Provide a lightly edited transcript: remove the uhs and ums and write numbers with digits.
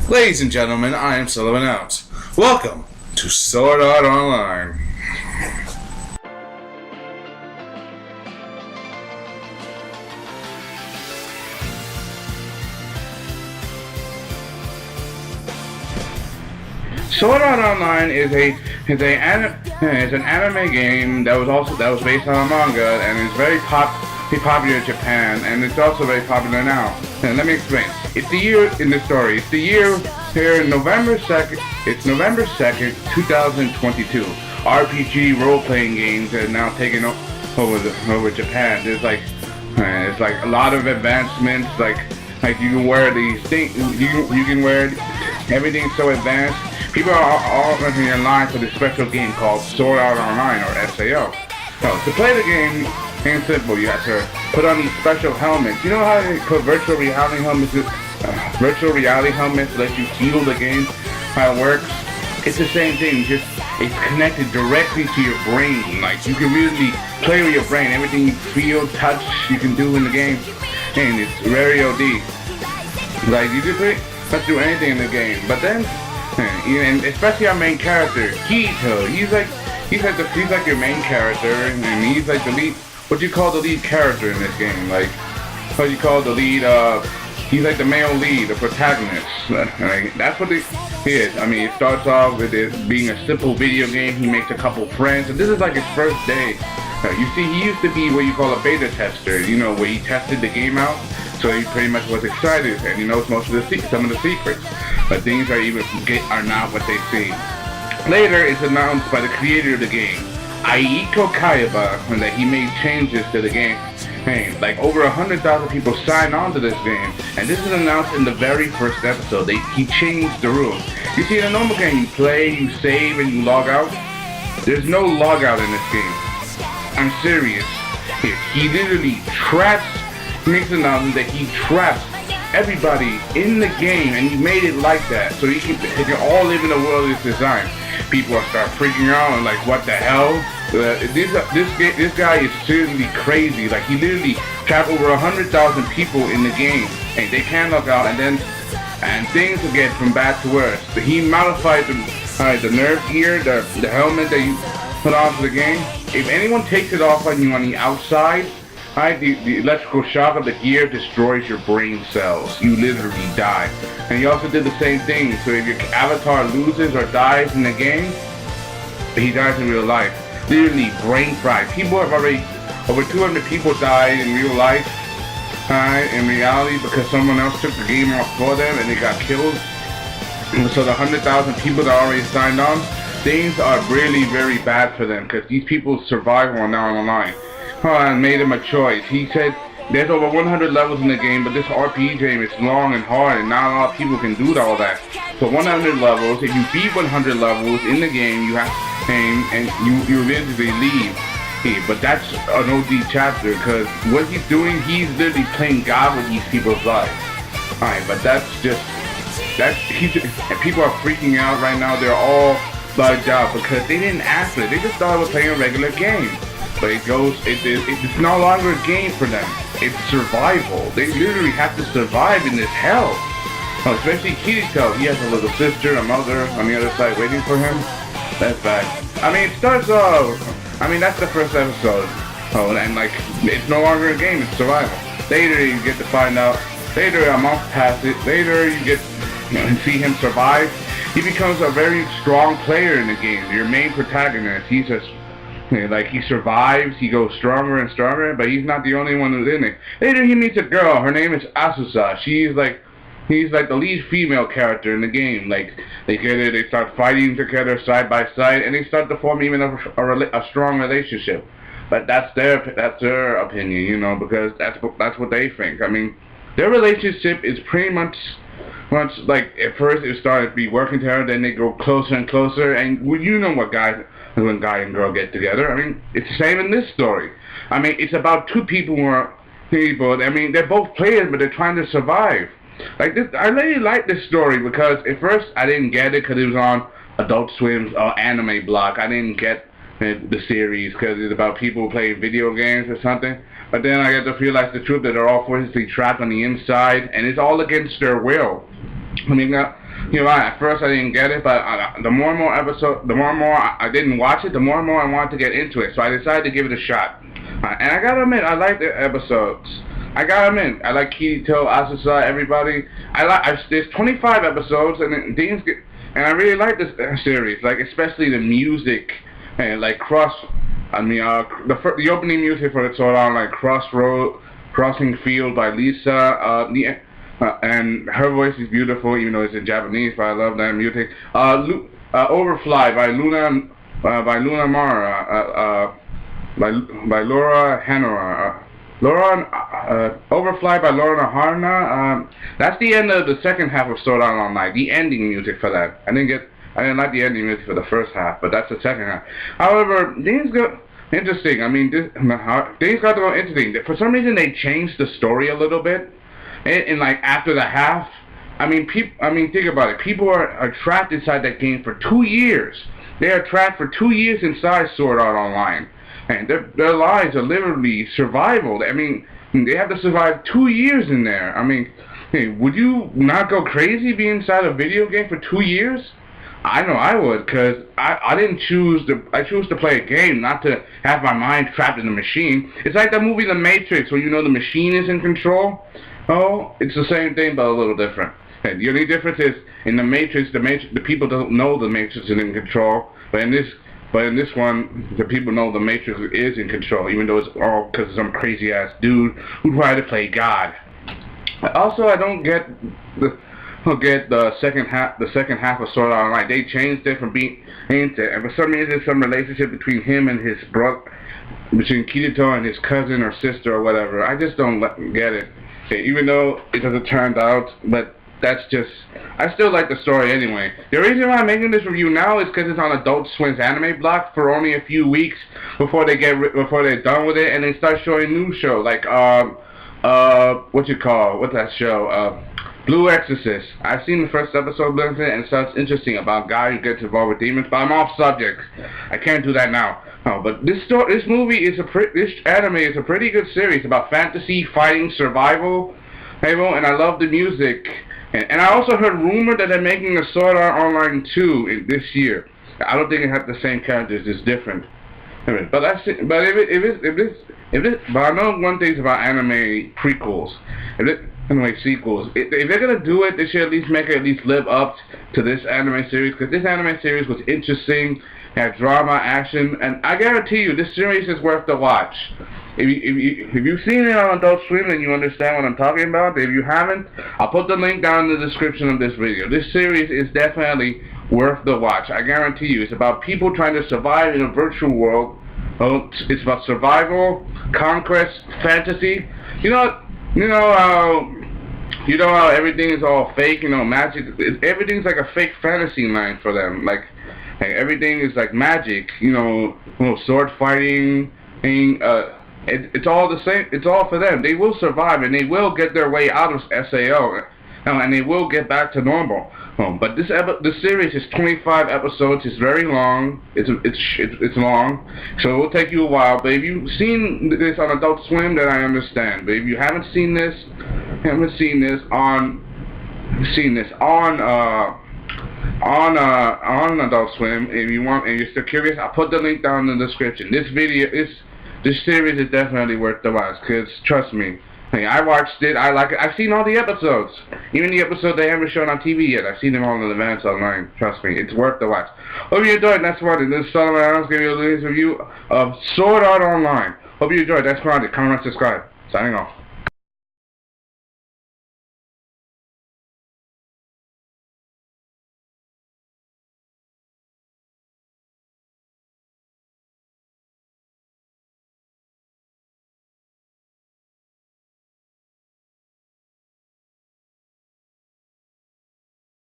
Ladies and gentlemen, I am Sullivan Out. Welcome to Sword Art Online. Sword Art Online is an anime game that was based on a manga and is very popular in Japan, and it's also very popular now. And let me explain. It's the year in the story. It's the year here, November 2nd. It's November 2nd, 2022. RPG role-playing games are now taking over Japan. There's like a lot of advancements. Like you can wear these things. You can wear everything so advanced. People are all running in line for this special game called Sword Art Online, or SAO. So, to play the game, it's simple. You have to put on these special helmets. You know how they put virtual reality helmets? Virtual reality helmets let you feel the game, how it works. It's the same thing. It's connected directly to your brain. Like, you can really play with your brain. Everything you feel, touch, you can do in the game, and it's very OD. Like, you can let's do anything in the game. But then, and especially our main character, Kirito, he's like your main character, and he's like the lead. What do you call the lead character in this game? Like, what do you call the lead? He's like the male lead, the protagonist. That's what he is. I mean, it starts off with it being a simple video game. He makes a couple friends, and this is like his first day. You see, he used to be what you call a beta tester. You know, where he tested the game out. So he pretty much was excited, and he knows most of some of the secrets. But things are not what they seem. Later, it's announced by the creator of the game, Aiko Kayaba, that he made changes to the game. Hey, like over 100,000 people signed on to this game, and this is announced in the very first episode. He changed the rules. You see, in a normal game, you play, you save, and you log out. There's no log out in this game. I'm serious. He literally makes an announcement that he traps everybody in the game, and he made it like that, so they can all live in the world of his design. People will start freaking out and like, what the hell? This guy is seriously crazy. Like, he literally trapped over 100,000 people in the game, and they can't log out, and things will get from bad to worse. But he modified the nerve gear, the helmet that you put onto the game. If anyone takes it off on you on the outside, the electrical shock of the gear destroys your brain cells. You literally die. And he also did the same thing. So if your avatar loses or dies in the game, he dies in real life. Literally brain fried. Over 200 people died in real life, in reality, because someone else took the game off for them and they got killed. So the 100,000 people that already signed on, things are really very bad for them, because these people's survival are now online. And made him a choice. He said there's over 100 levels in the game, but this RPG game is long and hard, and not a lot of people can do all that. So 100 levels. If you beat 100 levels in the game, you have and you eventually leave. But that's an OD chapter, because what he's doing, he's literally playing God with these people's lives. Alright, but people are freaking out right now. They're all bugged out because they didn't ask for it. They just thought it was playing a regular game. But it's no longer a game for them. It's survival. They literally have to survive in this hell. Especially Kirito. He has a little sister, a mother on the other side waiting for him. That's bad. I mean, it starts off. I mean, that's the first episode. And like, it's no longer a game. It's survival. Later, you get to find out. Later, a month passes. Later, you get to see him survive. He becomes a very strong player in the game. Your main protagonist. He's just like, he survives, he goes stronger and stronger, but he's not the only one who's in it. Later he meets a girl, her name is Asusa. He's like the lead female character in the game. Like, they start fighting together side by side, and they start to form even a strong relationship. But that's their opinion, because that's what they think. I mean, their relationship is pretty much like, at first it started to be working together, then they go closer and closer, and you know what when guy and girl get together. I mean, it's the same in this story. I mean, it's about two people I mean, they're both players, but they're trying to survive. Like this, I really like this story, because at first I didn't get it because it was on Adult Swim's anime block. I didn't get the series because it's about people playing video games or something. But then I get to realize the truth that they're all forcibly trapped on the inside, and it's all against their will. I mean, You're right. At first I didn't get it, but the more and more episode, the more and more I didn't watch it, the more and more I wanted to get into it. So I decided to give it a shot. And I gotta admit, I like the episodes. I gotta admit, I like Kirito, Asusa, everybody. There's 25 episodes, and and I really like this series. Like especially the music, and like the opening music for the Sword Art Online, Crossing Field by Lisa. And her voice is beautiful, even though it's in Japanese. But I love that music. Overfly by Luna Mara. By Laura Hanora. Overfly by Laura Harna. That's the end of the second half of Sword Art Online. The ending music for that. I didn't like the ending music for the first half, but that's the second half. However, things got interesting. I mean, things got to go interesting. For some reason, they changed the story a little bit. And like after the half, I mean, think about it. People are trapped inside that game for 2 years. They are trapped for 2 years inside Sword Art Online, and their lives are literally survival. I mean, they have to survive 2 years in there. I mean, hey, would you not go crazy being inside a video game for 2 years? I know I would, because I didn't choose to. I choose to play a game, not to have my mind trapped in the machine. It's like that movie The Matrix, where you know the machine is in control. Oh, it's the same thing, but a little different. And the only difference is in the Matrix, the people don't know the Matrix is in control. But in this one, the people know the Matrix is in control, even though it's all because of some crazy ass dude who tried to play God. Also, I don't get the second half of Sword Art Online. They changed it from being into, and for some reason, there's some relationship between him and his brother, between Kirito and his cousin or sister or whatever. I just don't get it. Even though it doesn't turn out, but that's just, I still like the story anyway. The reason why I'm making this review now is because it's on Adult Swim's anime block for only a few weeks before they're done with it, and they start showing new show like what's that show? Blue Exorcist. I've seen the first episode of it, and it sounds interesting about a guy who gets involved with demons, but I'm off subject. I can't do that now. No, but this anime is a pretty good series about fantasy, fighting, survival, and I love the music. And I also heard rumor that they're making a Sword Art Online 2 this year. I don't think it has the same characters. It's different. But that's it. But but I know one thing about anime prequels. Anyway, sequels. If they're gonna do it, they should at least make it live up to this anime series, because this anime series was interesting, had drama, action, and I guarantee you, this series is worth the watch. If you've seen it on Adult Swim, then you understand what I'm talking about. If you haven't, I'll put the link down in the description of this video. This series is definitely worth the watch. I guarantee you. It's about people trying to survive in a virtual world. It's about survival, conquest, fantasy. You know how everything is all fake, magic. Everything's like a fake fantasy line for them. Like everything is like magic, sword fighting, it's all the same. It's all for them. They will survive, and they will get their way out of SAO, and they will get back to normal. But this series is 25 episodes. It's very long. It's long, so it will take you a while. But if you've seen this on Adult Swim, then I understand. But if you haven't seen this on Adult Swim, if you want and you're still curious, I'll put the link down in the description. This series is definitely worth the watch, because trust me, I watched it, I like it. I've seen all the episodes, even the episodes they haven't shown on TV yet. I've seen them all in advance online. Trust me, it's worth the watch. Hope you enjoyed. That's what it is. Solomon Adams giving you a review of Sword Art Online. Hope you enjoyed. That's Grande. Comment and subscribe. Signing off.